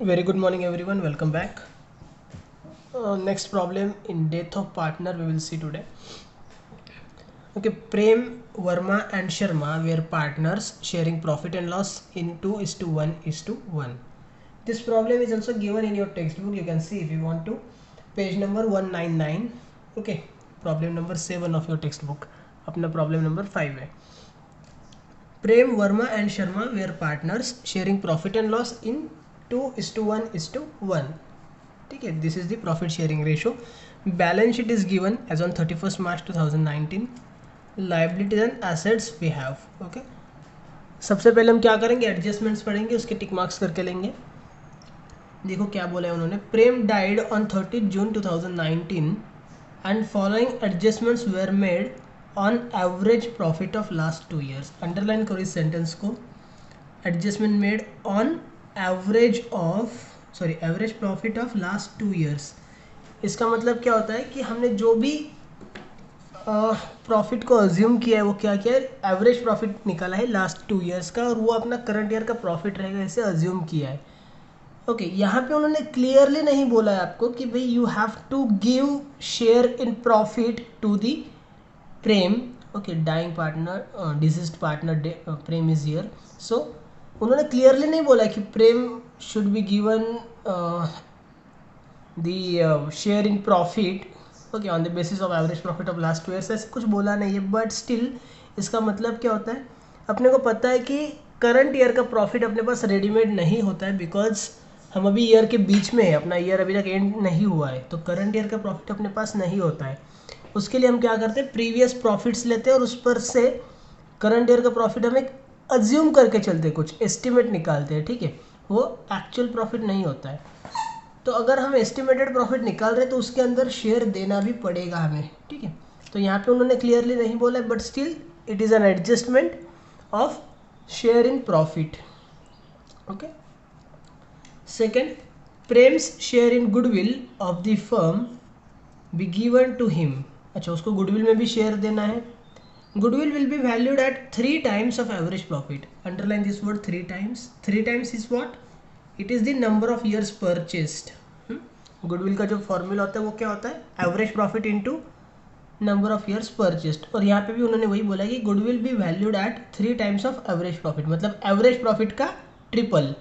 Very good morning everyone, welcome back. Next problem in death of partner we will see today. Okay, Prem, Verma and Sharma were partners sharing profit and loss in 2:1:1. This problem is also given in your textbook. You can see if you want to. Page number 199. Okay, problem number 7 of your textbook. अपना problem number 5 है. Prem, Verma and Sharma were partners sharing profit and loss in 2:1:1. ठीक है, this is the profit sharing ratio. Balance sheet is given as on 31 March 2019. Liabilities and assets we have. Okay, सबसे पहले हम क्या करेंगे, adjustments पढ़ेंगे, उसके टिक marks करके लेंगे. देखो क्या बोला है उन्होंने. Prem died on 30 June 2019 and following adjustments were made on average profit of last 2 years. Underline करो इस सेंटेंस को. Adjustment made on average profit of last 2 years. इसका मतलब क्या होता है कि हमने जो भी प्रॉफिट को अज्यूम किया है वो क्या किया है, एवरेज प्रॉफिट निकाला है लास्ट 2 years का, और वो अपना करंट ईयर का प्रॉफिट रहेगा इसे अज्यूम किया है. ओके, यहाँ पे उन्होंने क्लियरली नहीं बोला है आपको कि भाई you have to give share in profit to the Prem. Okay, dying partner, deceased partner Prem is here. So उन्होंने क्लियरली नहीं बोला कि Prem should be given the share in profit okay on the basis of average profit of last 2 years. ऐसे कुछ बोला नहीं है, but still इसका मतलब क्या होता है, अपने को पता है कि करंट ईयर का प्रॉफिट अपने पास रेडीमेड नहीं होता है, बिकॉज हम अभी ईयर के बीच में है, अपना ईयर अभी तक एंड नहीं हुआ है, तो करंट ईयर का प्रॉफिट अपने पास नहीं होता है. उसके लिए हम क्या करते हैं, प्रीवियस प्रॉफिट्स लेते हैं और उस पर से करंट ईयर का प्रॉफिट हमें अज्यूम करके चलते हैं, कुछ एस्टिमेट निकालते हैं. ठीक है, वो एक्चुअल प्रॉफिट नहीं होता है. तो अगर हम एस्टिमेटेड प्रॉफिट निकाल रहे हैं तो उसके अंदर शेयर देना भी पड़ेगा हमें. ठीक है, तो यहाँ पे उन्होंने क्लियरली नहीं बोला है, but still it is an adjustment of share in profit. Okay, second, Prem's share in goodwill of the firm be given to him. अच्छा, उसको गुडविल में भी शेयर देना है. Goodwill will be valued at 3 times of average profit. Underline this word 3 times. 3 times is what, it is the number of years purchased. Goodwill का जो formula होता है वो क्या होता है, average profit into number of years purchased. और यहाँ पे भी उन्होंने वही बोला कि goodwill B valued at 3 times of average profit, मतलब एवरेज प्रॉफिट का ट्रिपल,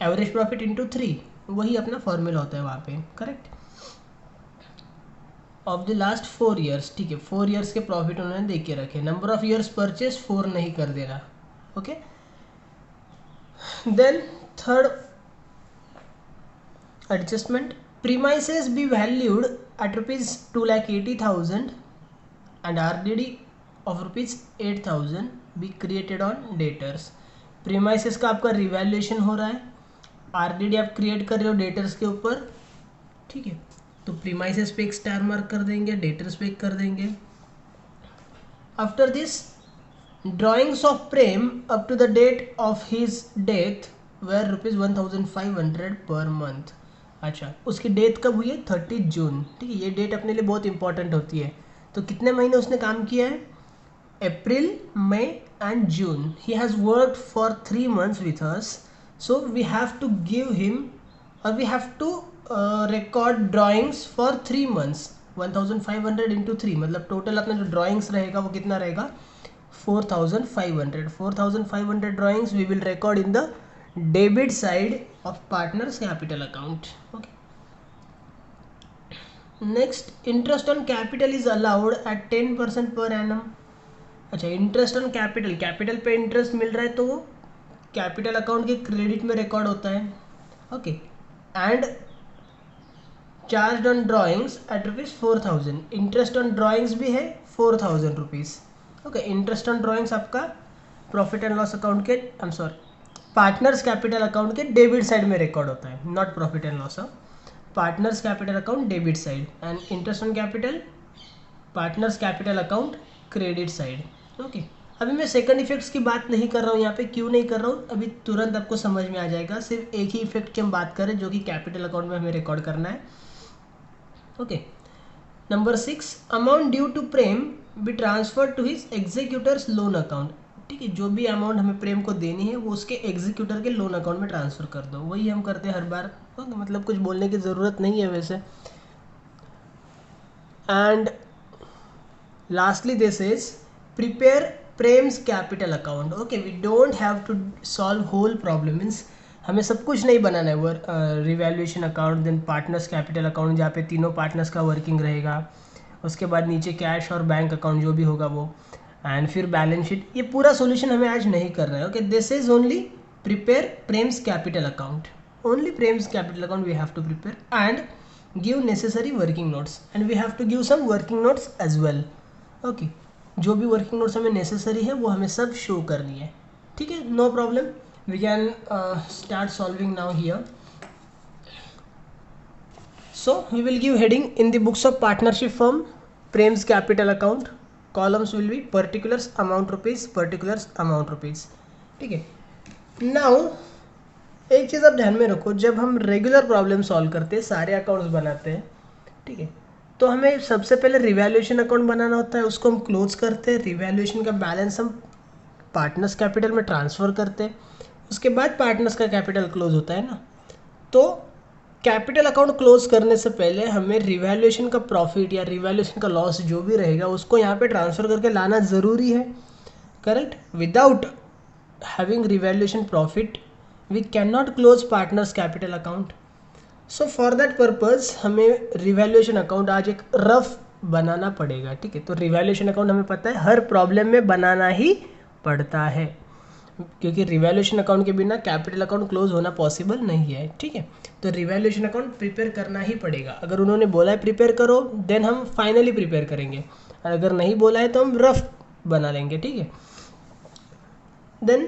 एवरेज प्रॉफिट इंटू 3, वही अपना फॉर्मूला होता है वहाँ पे. Correct, of the last 4 years. ठीक है, 4 years के प्रॉफिट उन्होंने देख के रखे. नंबर ऑफ ईयर्स परचेज 4 नहीं कर दे रहा. Okay, then third adjustment, premises be valued at rupees 2,80,000 and RDD of rupees 8,000 be created on debtors. premises का आपका रिवैल्यूएशन हो रहा है, RDD आप क्रिएट कर रहे हो डेटर्स के ऊपर. ठीक है, तो premises पे एक स्टार मार्क कर देंगे, डेटर्स पे एक कर देंगे. After this, drawings of Prem up to the date of his death were rupees 1,500 per month. अच्छा, उसकी डेट कब हुई है, 30 जून. ठीक है, ये डेट अपने लिए बहुत इंपॉर्टेंट होती है. तो कितने महीने उसने काम किया है, April, May and June. He has worked for 3 months with us. So we have to give him और we have to record drawings for 3 months. 1,500 into 3, मतलब टोटल अपना जो ड्राइंग्स रहेगा वो कितना रहेगा, 4,500. 4,500 drawings we will record in the debit side of partners capital account. Okay, next, interest on capital is allowed at 10% per annum. अच्छा, interest on capital, capital पे interest मिल रहा है तो वो कैपिटल अकाउंट के क्रेडिट में रिकॉर्ड होता है. Okay, and charge on drawings at ₹4,000. Interest on drawings भी है 4,000 rupees. Okay, interest on drawings आपका प्रॉफिट एंड लॉस अकाउंट के, I am sorry, partners capital account के डेबिट साइड में रिकॉर्ड होता है, not profit and loss. Partners capital account debit side and interest on capital partners capital account credit side. Okay, अभी मैं second effects की बात नहीं कर रहा हूँ यहाँ पे. क्यों नहीं कर रहा हूँ, अभी तुरंत आपको समझ में आ जाएगा. सिर्फ एक ही इफेक्ट की हम बात करें जो कि कैपिटल अकाउंट में हमें रिकॉर्ड करना है. Okay, number 6, amount due to Prem be transfer to his executors loan account. ठीक है, जो भी अमाउंट हमें प्रेम को देनी है वो उसके एग्जीक्यूटर के लोन अकाउंट में ट्रांसफ़र कर दो, वही हम करते हैं हर बार। ओके, मतलब कुछ बोलने की ज़रूरत नहीं है वैसे। And lastly this is prepare Prem's capital account. Okay, we don't have to solve whole problem, means हमें सब कुछ नहीं बनाना है। वो revaluation account, then partners capital account जहाँ पे तीनों पार्टनर्स का वर्किंग रहेगा, उसके बाद नीचे कैश और बैंक अकाउंट जो भी होगा वो, एंड फिर बैलेंस शीट। ये पूरा सॉल्यूशन हमें आज नहीं कर रहे हैं। Okay, this is only prepare Prem's capital account, only Prem's capital account we have to prepare and give necessary working notes, and we have to give some working notes as well. Okay, जो भी working notes हमें necessary है वो हमें सब show करनी है। ठीक है, no problem, we can start solving now here. So we will give heading in the books of partnership firm, Prem's capital account. Columns will be particulars amount rupees, particulars amount rupees. ठीक है, now एक चीज़ आप ध्यान में रखो, जब हम regular problem solve करते हैं, सारे अकाउंट्स बनाते हैं, ठीक है, तो हमें सबसे पहले रिवैल्यूएशन अकाउंट बनाना होता है, उसको हम क्लोज करते हैं, रिवैल्यूएशन का बैलेंस हम पार्टनर्स कैपिटल में ट्रांसफ़र करते हैं, उसके बाद पार्टनर्स का कैपिटल क्लोज होता है ना। तो कैपिटल अकाउंट क्लोज करने से पहले हमें रिवैल्यूएशन का प्रॉफिट या रिवैल्यूएशन का लॉस जो भी रहेगा उसको यहाँ पे ट्रांसफ़र करके लाना ज़रूरी है, correct. Without having revaluation profit we can not close partners capital account. So for that purpose हमें रिवैल्यूएशन अकाउंट आज एक रफ बनाना पड़ेगा। ठीक है, तो रिवैल्यूएशन अकाउंट हमें पता है हर प्रॉब्लम में बनाना ही पड़ता है, क्योंकि रिवैल्यूएशन अकाउंट के बिना कैपिटल अकाउंट क्लोज होना पॉसिबल नहीं है। ठीक है, तो रिवैल्यूएशन अकाउंट प्रिपेयर करना ही पड़ेगा। अगर उन्होंने बोला है प्रिपेयर करो, देन हम फाइनली प्रिपेयर करेंगे, अगर नहीं बोला है तो हम रफ बना लेंगे। ठीक है, देन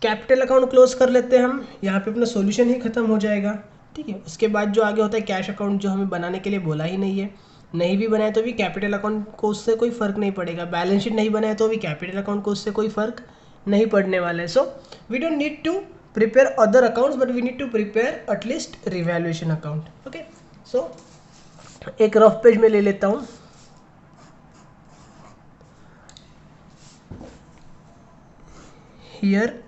कैपिटल अकाउंट क्लोज कर लेते हैं हम, यहाँ पे अपना सॉल्यूशन ही खत्म हो जाएगा। ठीक है, उसके बाद जो आगे होता है कैश अकाउंट, जो हमें बनाने के लिए बोला ही नहीं है, नहीं भी बनाए तो भी कैपिटल अकाउंट को उससे कोई फ़र्क नहीं पड़ेगा, बैलेंस शीट नहीं बनाए तो भी कैपिटल अकाउंट को उससे कोई फ़र्क नहीं पड़ने वाला है। So we don't need to prepare other accounts, but we need to prepare at least revaluation account. Okay, so एक रफ पेज में ले लेता हूँ। Here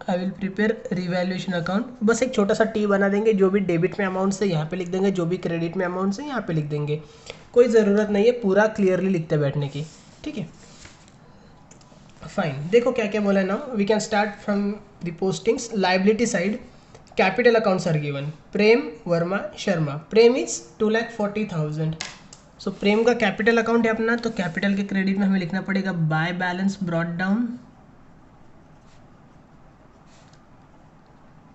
I will prepare revaluation account, बस एक छोटा सा टी बना देंगे, जो भी डेबिट में अमाउंट से यहाँ पे लिख देंगे, जो भी क्रेडिट में अमाउंट से यहाँ पे लिख देंगे, कोई ज़रूरत नहीं है पूरा क्लियरली लिखते बैठने की। ठीक है, फाइन। देखो क्या क्या बोला है now, we can start from the postings. Liability side capital accounts are given, Prem Verma Sharma, Prem is 2,40,000। So Prem का कैपिटल अकाउंट है अपना, तो कैपिटल के क्रेडिट में हमें लिखना पड़ेगा by balance brought down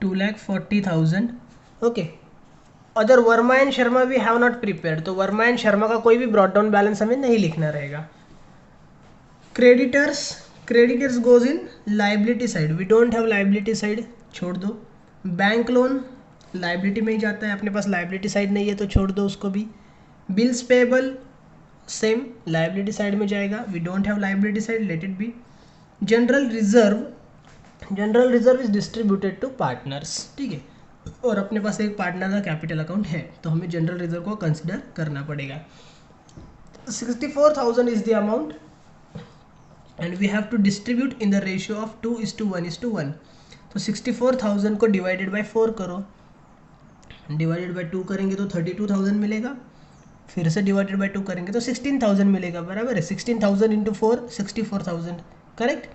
2,40,000। Okay, other Verma and Sharma we have not prepared, तो वर्मा एंड शर्मा का कोई भी ब्रॉट डाउन बैलेंस हमें नहीं लिखना रहेगा। Creditors goes in liability side, we don't have liability side, छोड़ दो। बैंक लोन लाइबिलिटी में ही जाता है, अपने पास लाइबिलिटी साइड नहीं है तो छोड़ दो उसको भी। Bills payable same liability side में जाएगा, we don't have liability side, let it be. General reserve is distributed to partners. ठीक है, और अपने पास एक पार्टनर का कैपिटल अकाउंट है तो हमें जनरल रिजर्व को कंसिडर करना पड़ेगा। 64,000 is the amount and we have to distribute in the ratio of 2:1:1। तो 64,000 को डिवाइडेड बाय 4 करो, डिवाइडेड बाय 2 करेंगे तो 32,000 मिलेगा, फिर से डिवाइडेड बाय 2 करेंगे तो 16,000 मिलेगा, बराबर है। 16,000 इंटू 4 64,000, करेक्ट।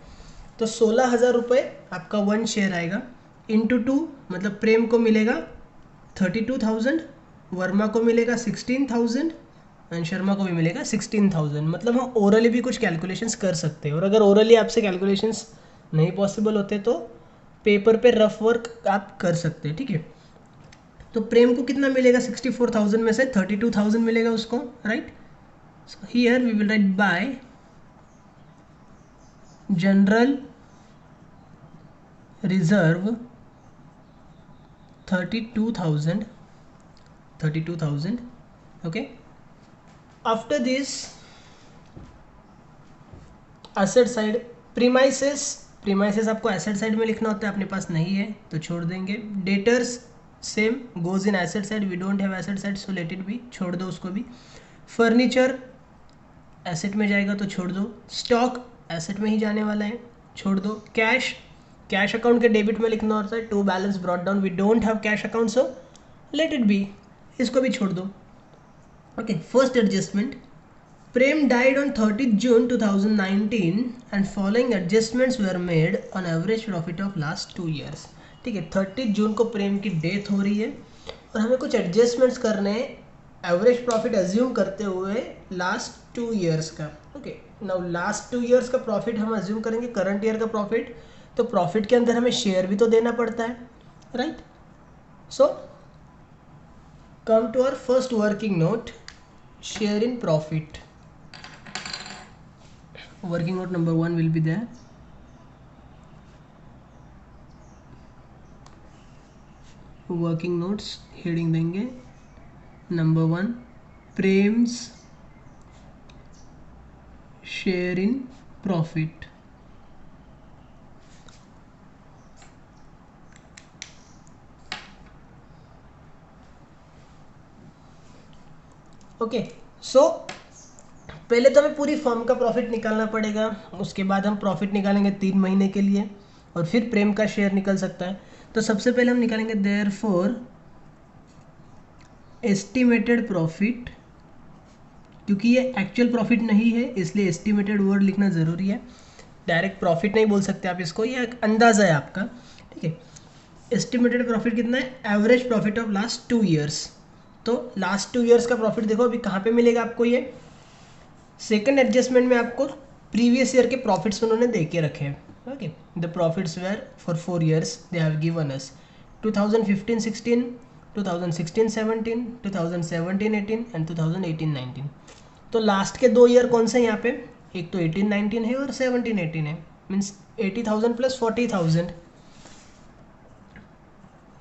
तो 16,000 रुपये आपका 1 शेयर आएगा, इंटू 2 मतलब प्रेम को मिलेगा 32,000, वर्मा को मिलेगा 16,000 एंड शर्मा को भी मिलेगा 16,000। मतलब हम ओरली भी कुछ कैलकुलेशंस कर सकते हैं, और अगर ओरली आपसे कैलकुलेशंस नहीं पॉसिबल होते तो पेपर पे रफ वर्क आप कर सकते हैं। ठीक है, तो प्रेम को कितना मिलेगा 64,000 में से 32,000 मिलेगा उसको, right. So here we will write by general reserve 32,000। okay, after this asset side premises आपको एसेट साइड में लिखना होता है, अपने पास नहीं है तो छोड़ देंगे। Debtors same goes in asset side, we don't have asset side so let it be, छोड़ दो उसको भी। फर्नीचर एसेट में जाएगा तो छोड़ दो। स्टॉक एसेट में ही जाने वाला है, छोड़ दो। कैश अकाउंट के डेबिट में लिखना होता है to balance brought down, we don't have cash account so let it be, इसको भी छोड़ दो। Okay, first adjustment, Prem died on 30 June 2019 and following adjustments were made on average profit of last 2 years. ठीक है, 30 जून को प्रेम की डेथ हो रही है और हमें कुछ एडजस्टमेंट्स करने हैं एवरेज प्रॉफिट एज्यूम करते हुए लास्ट 2 ईयर्स का। ओके, नाउ लास्ट 2 ईयर्स का प्रॉफिट हम एज्यूम करेंगे करंट ईयर का प्रॉफिट, तो प्रॉफिट के अंदर हमें शेयर भी तो देना पड़ता है, right. So come to our first working note, share in profit. Working note number 1 will be there. Working notes heading देंगे number 1 Prem's share in profit. Okay, so पहले तो हमें पूरी फर्म का प्रॉफिट निकालना पड़ेगा, उसके बाद हम प्रॉफिट निकालेंगे 3 महीने के लिए और फिर प्रेम का शेयर निकल सकता है। तो सबसे पहले हम निकालेंगे देयरफॉर एस्टिमेटेड प्रॉफिट, क्योंकि ये एक्चुअल प्रॉफिट नहीं है इसलिए एस्टिमेटेड वर्ड लिखना ज़रूरी है, डायरेक्ट प्रॉफिट नहीं बोल सकते आप इसको, ये एक अंदाज़ा है आपका। ठीक है, एस्टिमेटेड प्रॉफिट कितना है, average profit of last 2 years. तो लास्ट 2 ईयर्स का प्रॉफिट देखो अभी कहाँ पे मिलेगा आपको, ये सेकंड एडजस्टमेंट में आपको प्रीवियस ईयर के प्रॉफिट्स उन्होंने दे के रखे हैं। Okay, the profits were for 4 years they have given us 2015-16, 2016-17, 2017-18 and 2018-19। तो लास्ट के 2 ईयर कौन से यहाँ पे, एक तो 18-19 है और 17-18 है, means 80,000 plus 40,000,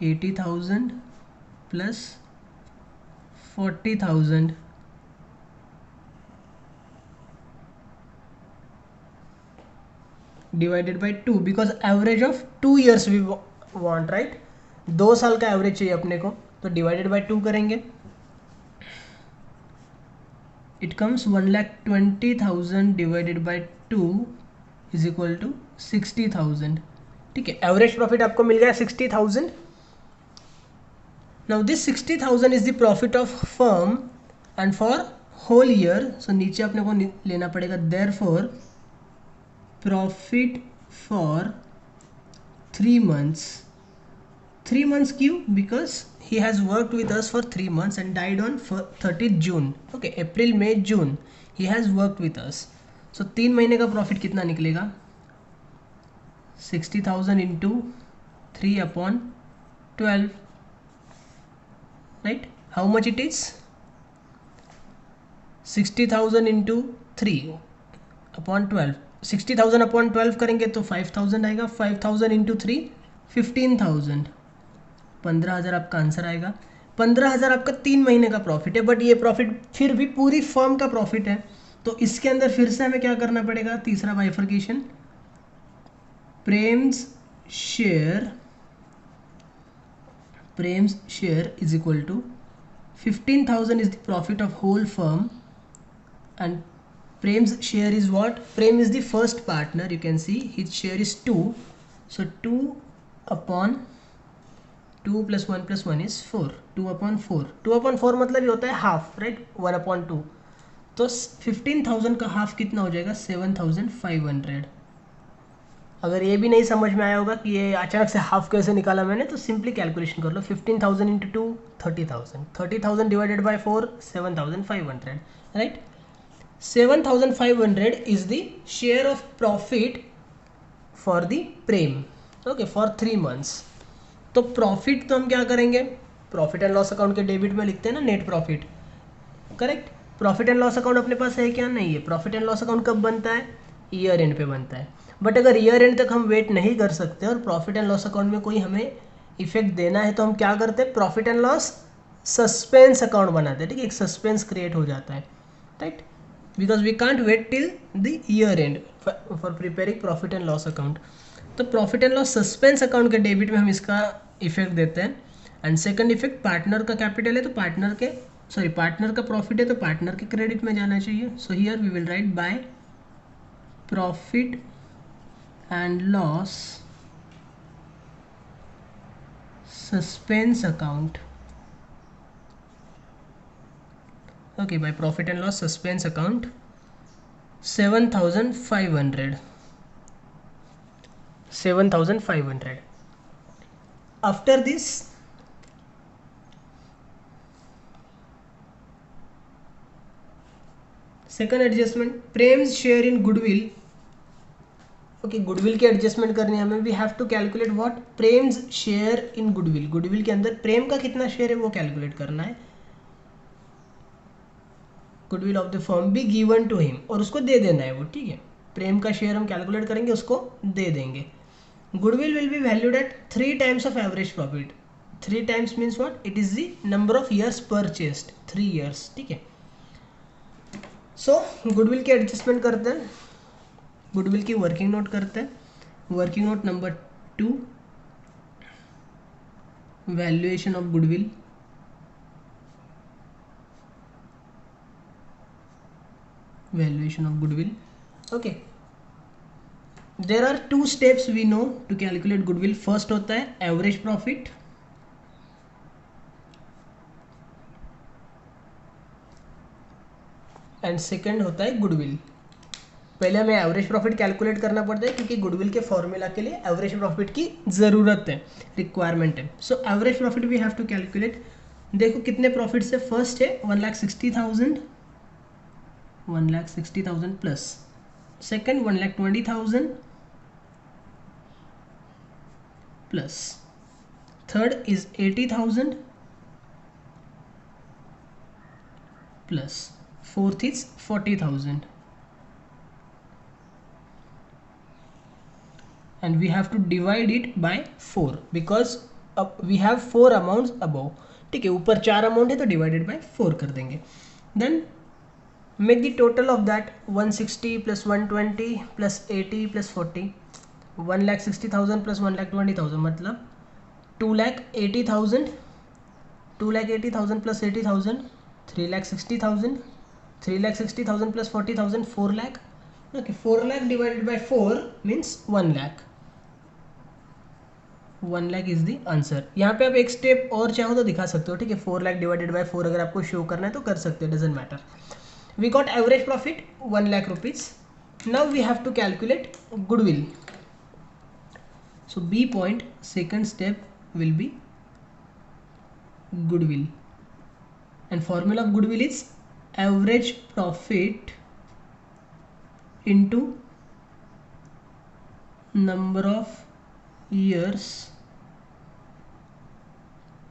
80,000 plus 40,000 divided by 2, because average of 2 years we want, right. 2 साल का एवरेज चाहिए अपने को, तो डिवाइडेड बाई 2 करेंगे, it comes 1,20,000 divided by 2 is equal to 60,000। ठीक है, एवरेज प्रॉफिट आपको मिल गया 60,000। Now this 60,000 is the profit of firm and for whole year, so नीचे अपने को लेना पड़ेगा therefore profit for 3 months। 3 months क्यों, because he has worked with us for 3 months and died on 30th June। okay, April May June he has worked with us, so 3 महीने का profit कितना निकलेगा, 60,000 into 3/12, right. How much it is, 60,000 into 3/12, 60,000/12 करेंगे तो 5,000 आएगा, 5,000 into 3 15,000, 15,000 आपका answer आएगा। 15,000 आपका 3 महीने का प्रॉफिट है, बट ये प्रॉफिट फिर भी पूरी फर्म का प्रॉफिट है, तो इसके अंदर फिर से हमें क्या करना पड़ेगा, तीसरा bifurcation, Prem's share is equal to 15,000 is the profit of whole firm and Prem's share is what? Prem is the first partner. You can see his share is 2. So 2/2 plus 1 plus 1 is 4. 2/4. 2/4 मतलब ये होता है half, right, 1/2। तो 15,000 का half कितना हो जाएगा, 7,500। अगर ये भी नहीं समझ में आया होगा कि ये अचानक से हाफ कैसे निकाला मैंने, तो सिंपली कैलकुलेशन कर लो, 15,000 into 2 30,000, 30,000 divided by 4 7,500, right. 7,500 is the share of profit for the Prem, okay, for 3 months। तो प्रॉफिट तो हम क्या करेंगे, प्रॉफिट एंड लॉस अकाउंट के डेबिट में लिखते हैं ना, net profit, correct. Profit and loss account अपने पास है क्या, नहीं है। प्रॉफिट एंड लॉस अकाउंट कब बनता है, ईयर एंड पे बनता है, बट अगर ईयर एंड तक हम वेट नहीं कर सकते और प्रॉफिट एंड लॉस अकाउंट में कोई हमें इफेक्ट देना है, तो हम क्या करते हैं, profit and loss suspense account बनाते हैं। ठीक है, एक सस्पेंस क्रिएट हो जाता है, right, because we can't wait till the year end for preparing profit and loss account। तो profit and loss suspense account के डेबिट में हम इसका इफेक्ट देते हैं। एंड सेकंड इफेक्ट, पार्टनर का कैपिटल है तो पार्टनर का प्रॉफिट है तो पार्टनर के क्रेडिट में जाना चाहिए। So here we will write by profit and loss suspense account. Okay, by profit and loss suspense account 7,500. After this, second adjustment, Prem's share in goodwill. Okay goodwill की adjustment करनी है हमें. We have to calculate what Prem's share in goodwill. Goodwill के अंदर प्रेम का कितना share है वो कैलकुलेट करना है. Goodwill of the firm be given to him, और उसको दे देना है वो. ठीक है, प्रेम का शेयर हम कैलकुलेट करेंगे, उसको दे देंगे. Goodwill will be valued at 3 times of average profit. 3 times means what, it is the number of years purchased, 3 years. ठीक है, सो गुडविल की एडजस्टमेंट करते हैं. गुडविल की वर्किंग नोट करते हैं. Working note number 2, valuation of goodwill. Valuation of goodwill. Okay, there are 2 steps we know to calculate goodwill. First होता है एवरेज प्रॉफिट, एंड सेकंड होता है गुडविल. पहले हमें एवरेज प्रॉफिट कैलकुलेट करना पड़ता है क्योंकि गुडविल के फॉर्मूला के लिए एवरेज प्रॉफिट की ज़रूरत है, रिक्वायरमेंट है. So average profit we have to calculate. देखो कितने प्रॉफिट से. फर्स्ट है 1,60,000, 1,60,000 plus. Second 1,20,000 plus. Third is 80,000 plus. Fourth is 40,000. and we have to divide it by 4 because we have 4 amounts above. ठीक है, ऊपर 4 अमाउंट है तो डिवाइडेड बाय 4 कर देंगे. Then make the total of that. 160 plus 120 plus 80 plus 40. 1,60,000 plus 1,20,000 मतलब 2,80,000. 2,80,000 plus 80,000 3,60,000. 3,60,000 plus 40,000 4 lakh. Okay, 4 lakh divided by 4 means 1 lakh. 1 lakh is the answer. यहाँ पे आप एक स्टेप और चाहो तो दिखा सकते हो. ठीक है, 4 lakh डिवाइडेड बाय 4 अगर आपको शो करना है तो कर सकते हो, doesn't matter. We got average profit 1 lakh rupees. Now we have to calculate goodwill. So B point second step will be goodwill, and formula of goodwill is average profit into number of years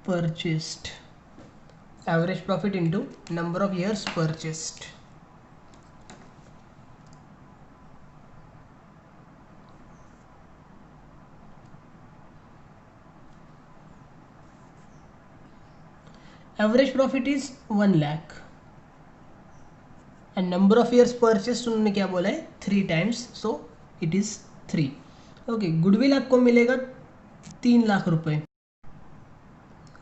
purchased. Average profit into number of years purchased. Average profit is 1 lakh and number of years purchased उन्होंने क्या बोला है 3 times, so it is 3. Okay, goodwill आपको मिलेगा 3 लाख रुपए.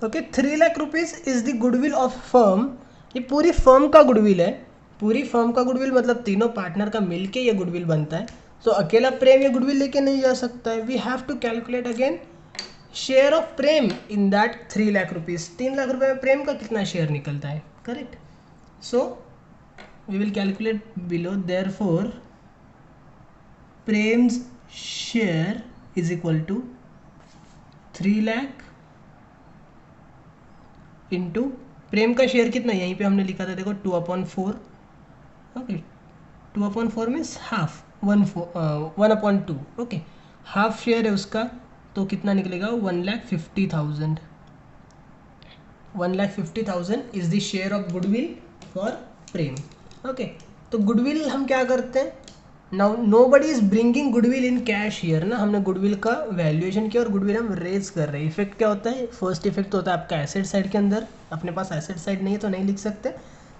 Okay, 3 lakh rupees is the goodwill of firm. ये पूरी firm का गुडविल है. पूरी फर्म का गुडविल मतलब तीनों पार्टनर का मिलके ये गुडविल बनता है. सो अकेला प्रेम ये गुडविल लेके नहीं जा सकता है. We have to calculate again share of Prem in that 3 lakh rupees. 3 lakh रुपए में प्रेम का कितना शेयर निकलता है, correct. So we will calculate below. Therefore Prem's share is equal to 3 lakh into प्रेम का शेयर कितना, यहीं पे हमने लिखा था देखो 2/4. Okay, 2/4 means half. 1/2. Okay, half share है उसका, तो कितना निकलेगा 1,50,000. 1,50,000 is the share of goodwill for Prem. Okay, तो गुडविल हम क्या करते हैं. Now nobody is bringing goodwill in cash here ना. हमने गुडविल का वैल्यूएशन किया और गुडविल हम रेज कर रहे हैं. इफेक्ट क्या होता है, फर्स्ट इफेक्ट तो होता है आपका एसेट साइड के अंदर. अपने पास एसेट साइड नहीं है तो नहीं लिख सकते.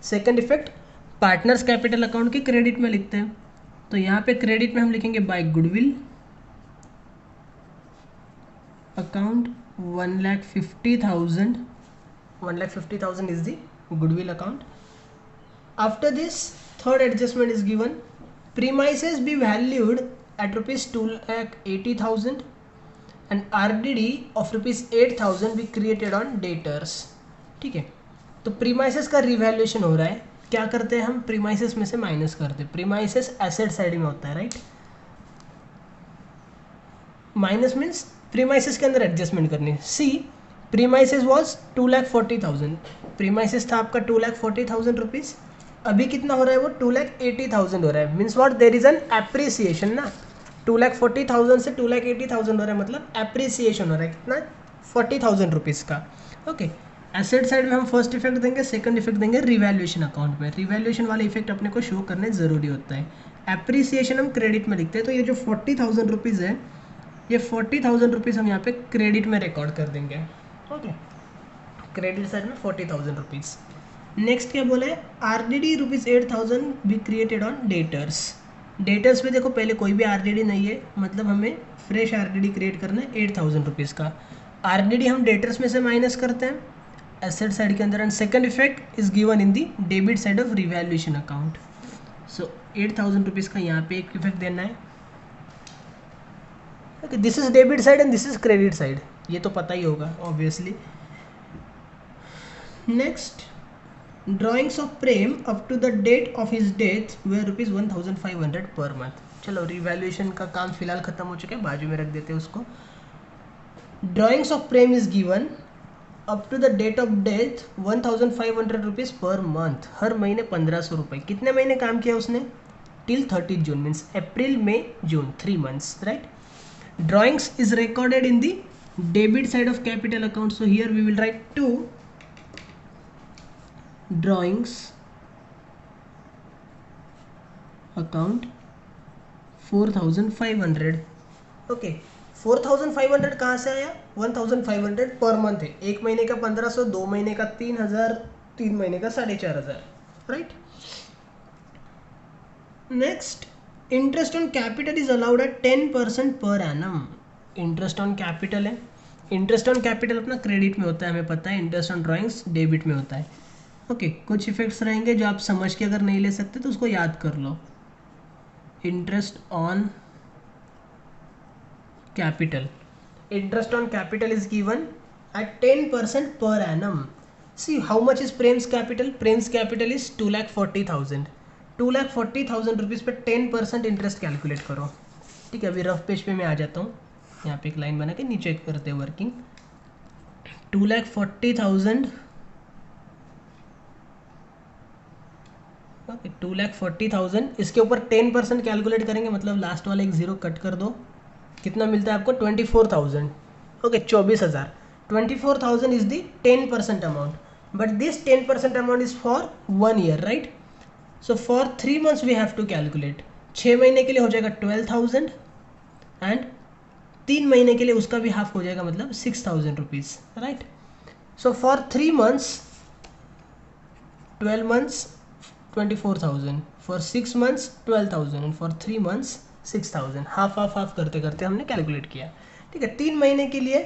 Second effect partners capital account की क्रेडिट में लिखते हैं. तो यहाँ पे क्रेडिट में हम लिखेंगे bye goodwill account 1,50,000. 1,50,000 is the goodwill account. After this, third adjustment is given. premises be valued at rupees 2,80,000 and RDD of rupees 8,000 be created on debtors. ठीक है, तो प्रीमाइसेस का रिवैल्यूएशन हो रहा है, क्या करते हैं हम, प्रीमाइसेस में से माइनस करते हैं, प्रीमाइसेस एसेट साइड में होता है राइट, माइनस मीन्स प्रीमाइसेस के अंदर एडजस्टमेंट करनी है. सी प्रीमाइसेस वॉज 2,40,000, प्रीमाइसेस था आपका 2,40,000 रुपीज़, अभी कितना हो रहा है वो 2,80,000 हो रहा है, means what, there is an appreciation ना, 2,40,000 से 2,80,000 हो रहा है, मतलब एप्रिसिएशन हो रहा है कितना, 40,000 रुपीज़ का. ओके, एसेट साइड में हम फर्स्ट इफेक्ट देंगे, सेकंड इफेक्ट देंगे रिवैल्यूएशन अकाउंट में. रिवैल्यूएशन वाला इफेक्ट अपने को शो करने ज़रूरी होता है. एप्रिसिएशन हम क्रेडिट में लिखते हैं, तो ये जो 40,000 रुपीज़ है, ये 40,000 रुपीज़ हम यहाँ पे क्रेडिट में रिकॉर्ड कर देंगे. ओके, क्रेडिट साइड में 40,000 रुपीज़. नेक्स्ट क्या बोला है, RDD rupees 8,000 be created on debtors. Debtors में देखो पहले कोई भी आरडीडी नहीं है, मतलब हमें फ्रेश आरडीडी क्रिएट करना है 8,000 रुपीज़ का. आरडीडी हम डेटर्स में से माइनस करते हैं एसेट साइड के अंदर, and second effect is given in the debit side of revaluation account. So 8,000 rupees का यहाँ पे एक इफेक्ट देना है. ओके, this is debit side and this is credit side, ये तो पता ही होगा obviously. Next, drawings of Prem up to the date of his death were rupees 1,500 per month. चलो रिवैल्यूएशन का काम फिलहाल खत्म हो चुका है, बाजू में रख देते हैं उसको. Drawings of Prem is given up to the date of death 1,500 rupees per month, हर महीने 1,500 रुपये. कितने महीने काम किया उसने, till 30 June, means April May June, 3 months right. Drawings is recorded in the debit side of capital account, so here we will write to drawings account 4,500. Okay, 4,500 कहाँ से आया, 1,500 पर मंथ है, एक महीने का 1,500, 2 महीने का 3,000, 3 महीने का 4,500 right. Next, interest on capital is allowed at 10% per annum. Interest on capital है, इंटरेस्ट ऑन कैपिटल अपना क्रेडिट में होता है, हमें पता है. इंटरेस्ट ऑन ड्राइंग्स डेबिट में होता है. ओके, कुछ इफेक्ट्स रहेंगे जो आप समझ के अगर नहीं ले सकते तो उसको याद कर लो. Interest on capital, interest on capital is given at 10% per annum. See how much is Prem's capital, Prem's capital is 2,40,000. 2,40,000 rupees पे 10% इंटरेस्ट कैलकुलेट करो. ठीक है, अभी रफ पेज पे मैं आ जाता हूँ, यहाँ पे एक लाइन बना के नीचे करते हैं वर्किंग. 2,40,000, ओके 2,40,000, इसके ऊपर 10% कैलकुलेट करेंगे, मतलब लास्ट वाला एक जीरो कट कर दो, कितना मिलता है आपको, 24,000. Okay, 24,000. 24,000 is the 10% amount, but this 10% amount is for 1 year right. So for 3 months we have to calculate. 6 महीने के लिए हो जाएगा 12,000 एंड 3 महीने के लिए उसका भी हाफ हो जाएगा, मतलब 6,000 rupees right. So for 3 months 12 months 24,000, for 6 months 12,000 and for 3 months 6,000. Half करते करते हमने कैलकुलेट किया. ठीक है, 3 महीने के लिए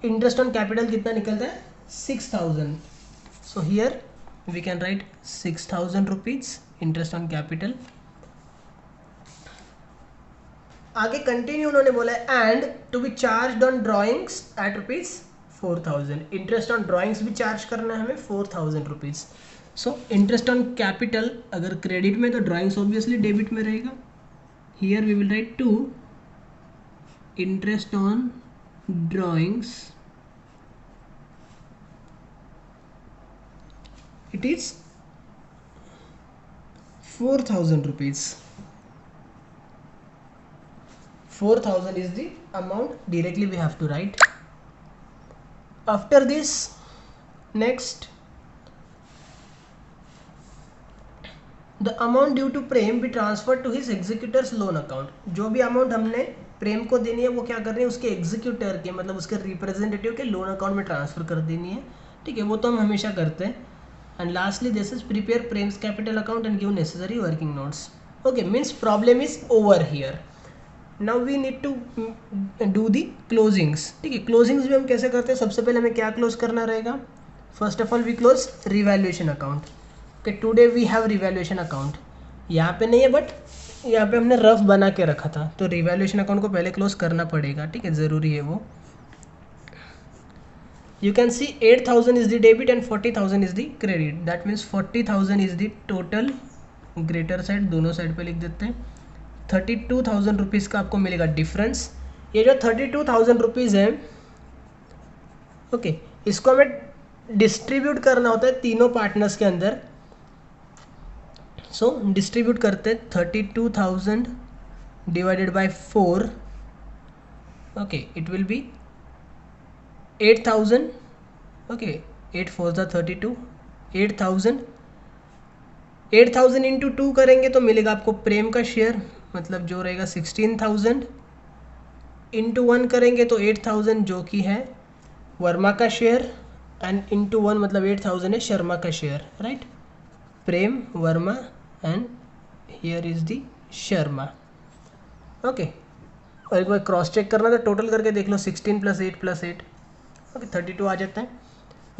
इंटरेस्ट ऑन कैपिटल कितना निकलता है, 6,000. So here we can write 6,000 rupees interest on capital. आगे कंटिन्यू उन्होंने बोला है and to be charged on drawings at rupees 4,000. Interest on drawings भी चार्ज करना है हमें 4,000 rupees. So interest on capital अगर क्रेडिट में तो ड्राइंग्स ऑब्वियसली डेबिट में रहेगा. Here we will write to interest on drawings, it is 4,000 rupees. 4,000 is the amount directly we have to write. After this, next, the amount due to Prem be transferred to his executor's loan account. जो भी amount हमने प्रेम को देनी है वो क्या कर रहे हैं, उसके एग्जीक्यूटर के, मतलब उसके रिप्रेजेंटेटिव के लोन अकाउंट में ट्रांसफर कर देनी है. ठीक है, वो तो हम हमेशा करते हैं. And lastly, this is prepare Prem's capital account and give necessary working notes. Okay, means problem is over here. Now we need to do the closings. ठीक है, closings भी हम कैसे करते हैं, सबसे पहले हमें क्या क्लोज करना रहेगा. First of all we close revaluation account. Okay, today we have revaluation account. यहाँ पे नहीं है बट यहाँ पे हमने रफ बना के रखा था, तो रिवैल्यूएशन अकाउंट को पहले क्लोज करना पड़ेगा, ठीक है, ज़रूरी है वो। You can see 8,000 is the debit and 40,000 is the credit. That means 40,000 is the total, greater side दोनों साइड पे लिख देते हैं। 32,000 रुपीज़ का आपको मिलेगा डिफरेंस। ये जो 32,000 रुपीज़ है, ओके, इसको हमें डिस्ट्रीब्यूट करना होता है तीनों पार्टनर्स के अंदर। सो डिस्ट्रीब्यूट करते हैं 32,000 divided by 4, okay, it will be 8,000, okay, 8 4 32, 8,000 into 2 करेंगे तो मिलेगा आपको प्रेम का शेयर, मतलब जो रहेगा 16,000, इंटू 1 करेंगे तो 8,000 जो कि है वर्मा का शेयर, एंड इंटू 1 मतलब 8,000 है शर्मा का share, right. Prem, Verma and here is the Sharma, okay. और एक बार क्रॉस चेक करना था, टोटल करके देख लो, 16 + 8 + 8, ओके, 32 आ जाता है।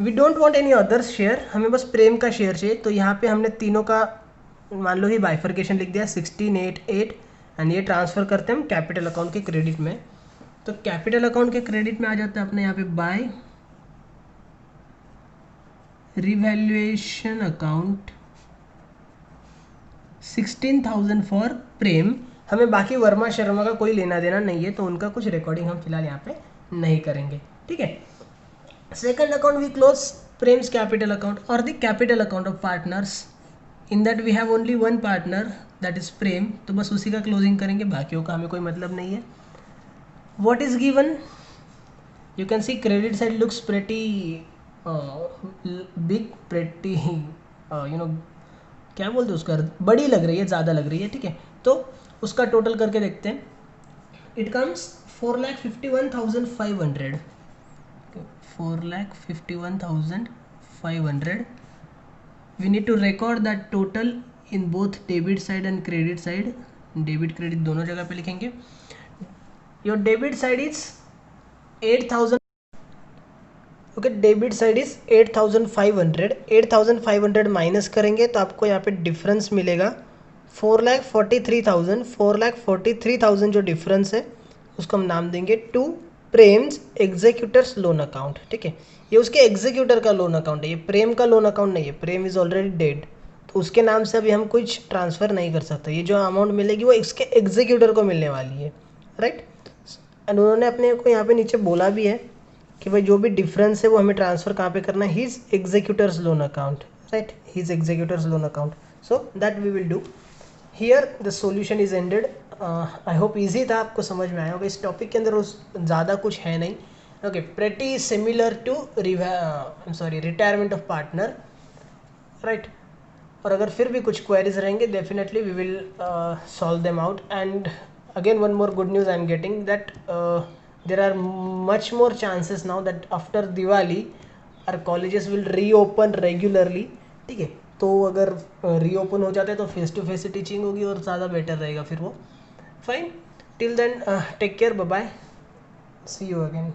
We don't want any other share, हमें बस प्रेम का शेयर चाहिए, तो यहाँ पे हमने तीनों का मान लो ही बाइफर्केशन लिख दिया, 16 8 8, एंड ये ट्रांसफ़र करते हैं हम कैपिटल अकाउंट के क्रेडिट में। तो कैपिटल अकाउंट के क्रेडिट में आ जाता है अपने यहाँ पे बाय रिवैल्यूएशन अकाउंट 16,000 फॉर प्रेम। हमें बाकी वर्मा शर्मा का कोई लेना देना नहीं है, तो उनका कुछ रिकॉर्डिंग हम फिलहाल यहाँ पे नहीं करेंगे, ठीक है। Second account we close Prem's capital account और the capital account of partners, in that we have only one partner that is Prem, तो बस उसी का क्लोजिंग करेंगे, बाकियों का हमें कोई मतलब नहीं है। What is given, you can see credit side looks pretty big, pretty you know क्या बोलते हैं उसका, बड़ी लग रही है, ज़्यादा लग रही है, ठीक है। तो उसका टोटल करके देखते हैं, it comes 4,51,500, 4,51,500. We need to record that total in both debit side and credit side. Debit credit दोनों जगह पे लिखेंगे। Your debit side is 8,000. Okay, debit side is 8,500, 8,500 minus करेंगे तो आपको यहाँ पे डिफरेंस मिलेगा 4,43,000, 4,43,000 जो डिफरेंस है उसको हम नाम देंगे to Prem's executors loan account, ठीक है। ये उसके एग्जीक्यूटर का लोन अकाउंट है, ये प्रेम का लोन अकाउंट नहीं है, प्रेम इज ऑलरेडी डेड, तो उसके नाम से अभी हम कुछ ट्रांसफ़र नहीं कर सकते। ये जो अमाउंट मिलेगी वो इसके एग्जीक्यूटर को मिलने वाली है, राइट। एंड उन्होंने अपने को यहाँ पे नीचे बोला भी है कि भाई जो भी डिफरेंस है वो हमें ट्रांसफ़र कहाँ पे करना है, his executors loan account, right, his executors loan account. So that we will do here. The solution is ended. I hope easy था, आपको समझ में आया होगा। इस टॉपिक के अंदर उस ज़्यादा कुछ है नहीं, okay, pretty similar to retirement of partner, right. और अगर फिर भी कुछ क्वेरीज रहेंगे definitely we will solve them out. And again one more good news I am getting that there are much more chances now that after Diwali our colleges will reopen regularly, ठीक है। तो अगर reopen हो जाता है तो face to face teaching होगी और ज़्यादा बेटर रहेगा फिर वो। Fine, till then take care, bye bye, see you again.